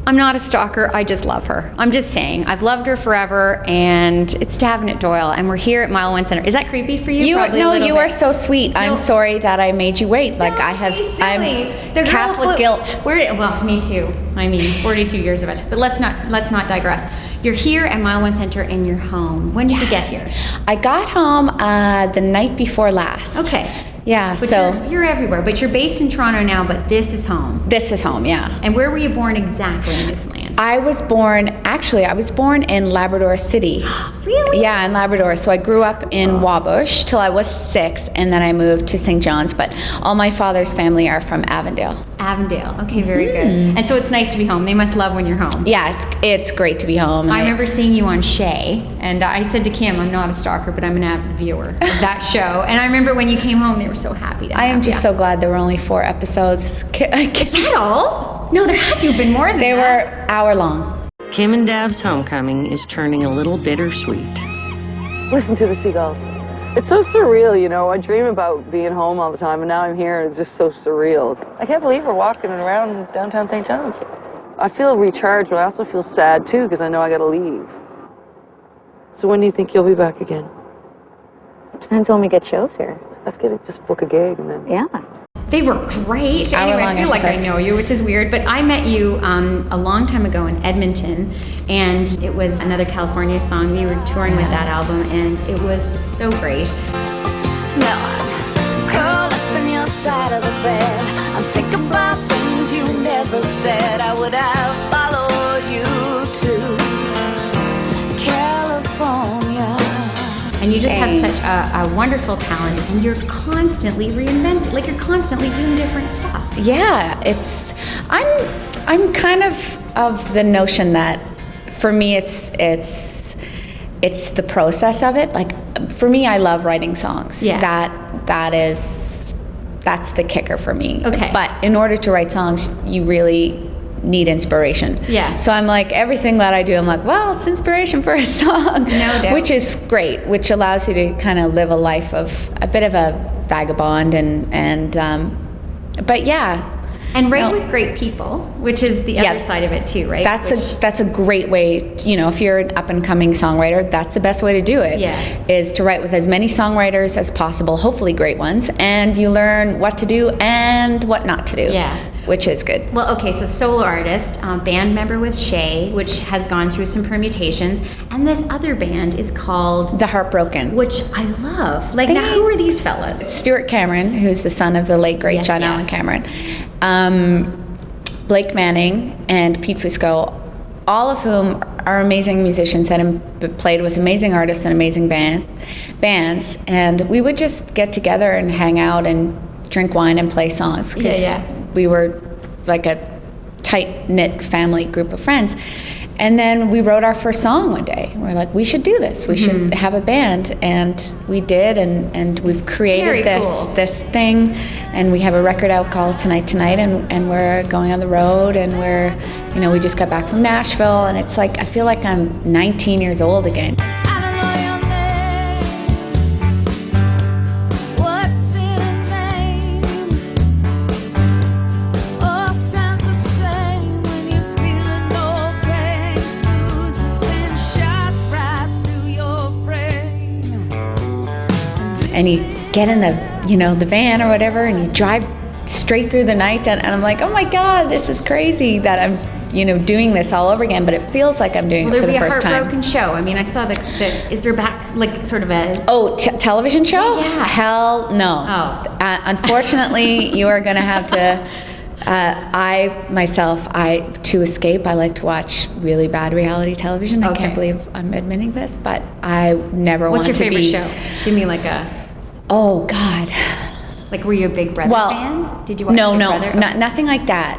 I'm not a stalker. I just love her. I'm just saying. I've loved her forever, and it's Damhnait Doyle, and we're here at Mile One Center. Is that creepy for you? No, you are so sweet. No. I'm sorry that I made you wait. Like I'm Catholic guilt. Well, me too. I mean, 42 years of it. But let's not digress. You're here at Mile One Center, and you're home. When did you get here? I got home the night before last. Okay. Yeah, but so you're everywhere, but you're based in Toronto now, but this is home. This is home, yeah. And where were you born exactly in Newfoundland? I was born in Labrador City. Really? Yeah, in Labrador. So I grew up in Wabush till I was 6, and then I moved to St. John's, but all my father's family are from Avondale. Avondale, okay, very good. And so it's nice to be home. They must love when you're home. Yeah, it's great to be home. I remember seeing you on Shay, and I said to Kim, I'm not a stalker, but I'm an avid viewer of that show. And I remember when you came home, they were so happy to have you. I am just so glad there were only 4 episodes. Is that all? No, there had to have been more than that. They were hour long. Kim and Dav's homecoming is turning a little bittersweet. Listen to the seagulls. It's so surreal, you know. I dream about being home all the time, and now I'm here, and it's just so surreal. I can't believe we're walking around downtown St. John's. I feel recharged, but I also feel sad, too, because I know I got to leave. So when do you think you'll be back again? It depends when we get shows here. Let's just book a gig, and then... Yeah. They were great. Anyway, I feel like I know you, which is weird, but I met you a long time ago in Edmonton, and it was another California song. We were touring with that album, and it was so great. Now I'm curled up in your side of the bed. I'm thinking about things you never said. I would have followed you to California. And you just have such a wonderful talent, and you're constantly reinventing, like you're constantly doing different stuff. Yeah, I'm kind of the notion that for me it's the process of it. Like for me, I love writing songs. Yeah. That's the kicker for me. Okay. But in order to write songs, you really need inspiration. Yeah. So I'm like, everything that I do, I'm like, well, it's inspiration for a song. No doubt. Which is great, which allows you to kind of live a life of a bit of a vagabond but yeah. And write with great people, which is the other side of it too, right? That's a great way, you know, if you're an up and coming songwriter, that's the best way to do it. Yeah. Is to write with as many songwriters as possible, hopefully great ones, and you learn what to do and what not to do. Yeah. Which is good. Well, okay, so solo artist, band member with Shay, which has gone through some permutations, and this other band is called The Heartbroken, which I love. Like, now who are these fellas? Stuart Cameron, who's the son of the late great John Allen Cameron, Blake Manning, and Pete Fusco, all of whom are amazing musicians and have played with amazing artists and amazing bands, and we would just get together and hang out and drink wine and play songs because we were like a tight-knit family group of friends. And then we wrote our first song one day. We're like, we should do this. We should have a band. And we did, and we've created this thing. And we have a record out called Tonight, and we're going on the road, and we just got back from Nashville, and it's like, I feel like I'm 19 years old again. And you get in the van or whatever, and you drive straight through the night, and I'm like, oh my God, this is crazy that I'm, doing this all over again, but it feels like I'm doing it for the first time. There'll be a Heartbroken show. I mean, I saw is there sort of a... Oh, television show? Yeah. Hell no. Oh. Unfortunately, you are going to have to... to escape, I like to watch really bad reality television. I can't believe I'm admitting this, but I never want to be... What's your favorite show? Give me like a... Oh, God. Like, were you a Big Brother fan? Did you watch Big Brother? No, nothing like that.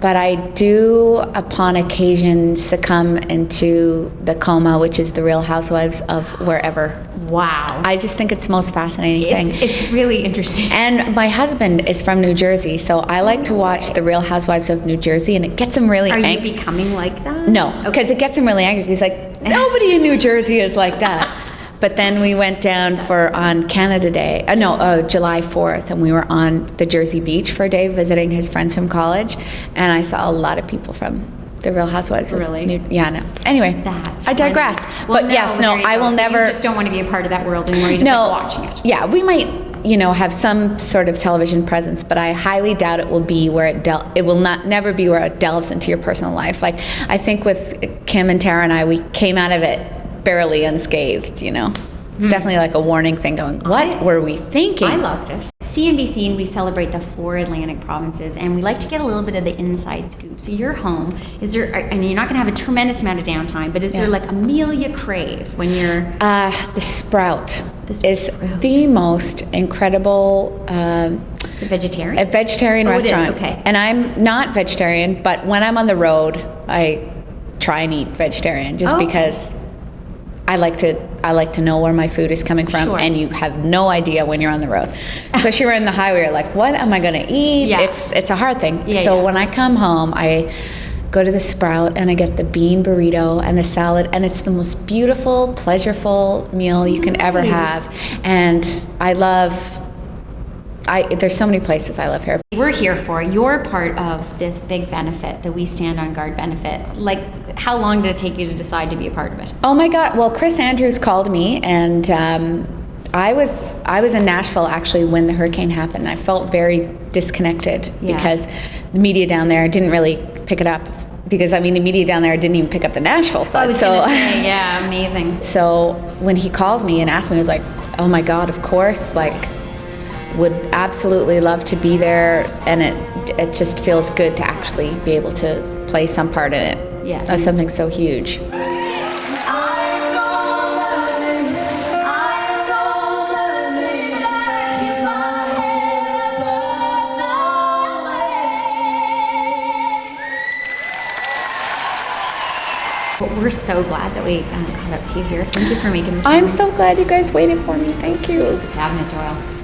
But I do, upon occasion, succumb into the coma, which is the Real Housewives of wherever. Wow. I just think it's the most fascinating thing. It's really interesting. And my husband is from New Jersey, so I like to watch the Real Housewives of New Jersey, and it gets him really angry. Are you becoming like that? No, because it gets him really angry. He's like, nobody in New Jersey is like that. But then we went down on Canada Day, July 4th, and we were on the Jersey Beach for a day visiting his friends from college, and I saw a lot of people from the Real Housewives. Really? Yeah, no. Anyway, That's I digress. Well, but yes, no, I will so never. You just don't want to be a part of that world anymore. You just like watching it. Yeah, we might, have some sort of television presence, but I highly doubt it will be where it will never be where it delves into your personal life. Like, I think with Kim and Tara and I, we came out of it barely unscathed, It's definitely like a warning thing going, what were we thinking? I loved it. CNBC, and we celebrate the 4 Atlantic provinces, and we like to get a little bit of the inside scoop. So you're home. Is there, and you're not going to have a tremendous amount of downtime, but is there like a meal you crave when you're... The Sprout is the most incredible... Is it vegetarian? A vegetarian restaurant. It is, okay. And I'm not vegetarian, but when I'm on the road, I try and eat vegetarian just because I like to know where my food is coming from, and you have no idea when you're on the road. Especially when you're in the highway, you're like, what am I going to eat? Yeah. It's a hard thing. When I come home, I go to the Sprout and I get the bean burrito and the salad, and it's the most beautiful, pleasureful meal you can ever have. And there's so many places I love here. We're here for, you're part of this big benefit, the We Stand on Guard benefit. Like, how long did it take you to decide to be a part of it? Oh my God, well, Chris Andrews called me, and I was in Nashville actually when the hurricane happened. I felt very disconnected because the media down there didn't really pick it up. Because the media down there didn't even pick up the Nashville flood. I was gonna say, yeah, amazing. So when he called me and asked me, I was like, oh my God, of course, would absolutely love to be there, and it just feels good to actually be able to play some part in it of something so huge. But we're so glad that we caught up to you here. Thank you for making this. I'm so glad you guys waited for me. Thank you. Damhnait Doyle.